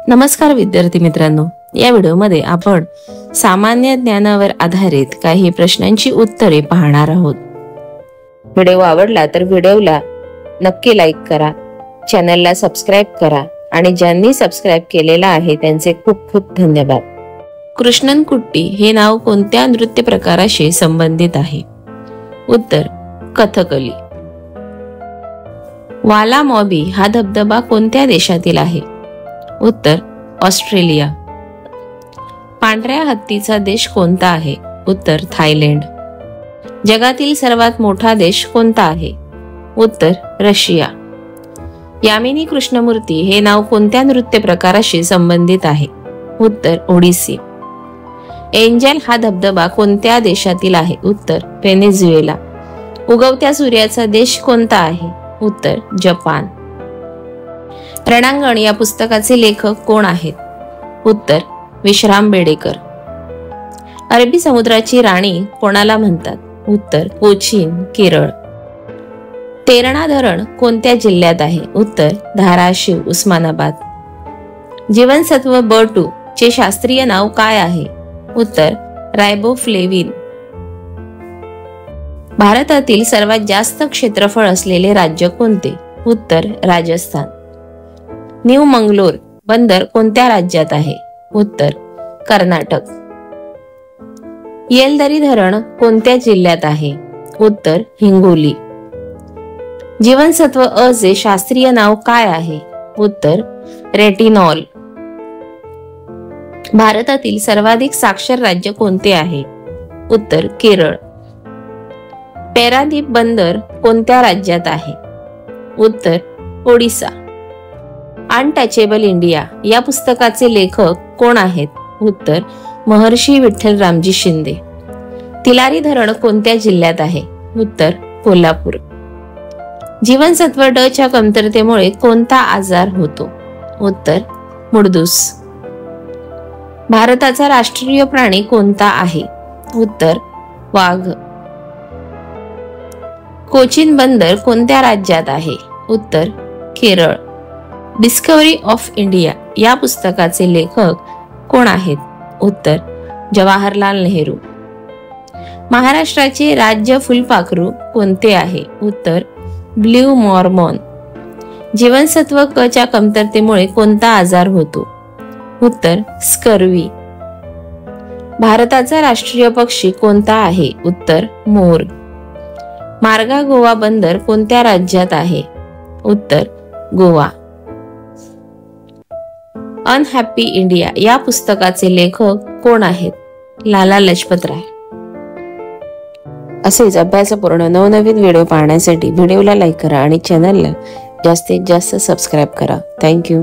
नमस्कार विद्यार्थी मित्रांनो, या व्हिडिओमध्ये आपण सामान्य ज्ञानावर आधारित काही प्रश्नांची उत्तरे पाहणार आहोत। व्हिडिओ आवडला तर व्हिडिओला नक्की लाईक करा, चॅनलला सबस्क्राइब करा आणि ज्यांनी सबस्क्राइब केलेला आहे त्यांचे खूप खूप धन्यवाद। कृष्णन कुट्टी हे नाव कोणत्या नृत्य प्रकाराशी संबंधित आहे? उत्तर कथकली। वाला मॉबी हा धबधबा कोणत्या देशातील आहे? उत्तर ऑस्ट्रेलिया। पांढऱ्या हत्तीचा देश कोणता आहे? उत्तर थायलंड। जगातील सर्वात मोठा देश कोणता आहे? उत्तर रशिया। यामिनी कृष्णमूर्ती हे नाव कोणत्या नृत्य प्रकाराशी संबंधित आहे? उत्तर ओडिसी। एंजल हा धबधबा कोणत्या देशातील आहे? उत्तर व्हेनेझुएला। उगवत्या सूर्याचा देश कोणता आहे? उत्तर जपान। रणांगण या पुस्तकाचे लेखक कोण आहेत? उत्तर विश्राम बेडेकर। अरबी समुद्राची राणी कोणाला म्हणतात? उत्तर कोचीन, केरळ। तेरणा धरण कोणत्या जिल्ह्यात आहे? उत्तर धाराशिव, उस्मानाबाद। जीवनसत्व B2 चे शास्त्रीय नाव काय आहे? उत्तर रायबोफ्लेविन। भारतातील सर्वात जास्त क्षेत्रफळ असलेले राज्य कोणते? उत्तर राजस्थान। न्यू मंगलोर बंदर कोणत्या राज्यात आहे? उत्तर कर्नाटक। येलदरी धरण कोणत्या जिल्ह्यात आहे? उत्तर हिंगोली। जीवनसत्व अ चे शास्त्रीय नाव काय आहे? उत्तर रेटिनॉल। भारतातील सर्वाधिक साक्षर राज्य कोणते आहे? उत्तर केरळ। पॅरादीप बंदर कोणत्या राज्यात आहे? उत्तर ओडिसा। अनटचेबल इंडिया या पुस्तकाचे लेखक कोण आहेत? उत्तर महर्षी विठ्ठल रामजी शिंदे। तिलारी धरण कोणत्या जिल्ह्यात आहे? उत्तर कोल्हापूर। जीवनसत्व ड च्या कमतरतेमुळे कोणता आजार होतो? उत्तर मुडदूस। भारताचा राष्ट्रीय प्राणी कोणता आहे? उत्तर वाघ। कोचीन बंदर कोणत्या राज्यात आहे? उत्तर केरळ। डिस्कव्हरी ऑफ इंडिया या पुस्तकाचे लेखक कोण आहेत? उत्तर जवाहरलाल नेहरू। महाराष्ट्राचे राज्य फुलपाखरू कोणते आहे? उत्तर ब्ल्यू मॉर्मॉन। जीवनसत्व क च्या कमतरतेमुळे कोणता आजार होतो? उत्तर स्कर्वी। भारताचा राष्ट्रीय पक्षी कोणता आहे? उत्तर मोर। मार्गा गोवा बंदर कोणत्या राज्यात आहे? उत्तर गोवा। अनहॅपी इंडिया या पुस्तकाचे लेखक कोण आहेत? लाला लजपत राय। असेच अभ्यासपूर्ण नवनवीन व्हिडिओ पाहण्यासाठी व्हिडिओला लाईक करा आणि चॅनलला जास्तीत जास्त सबस्क्राइब करा। थँक्यू।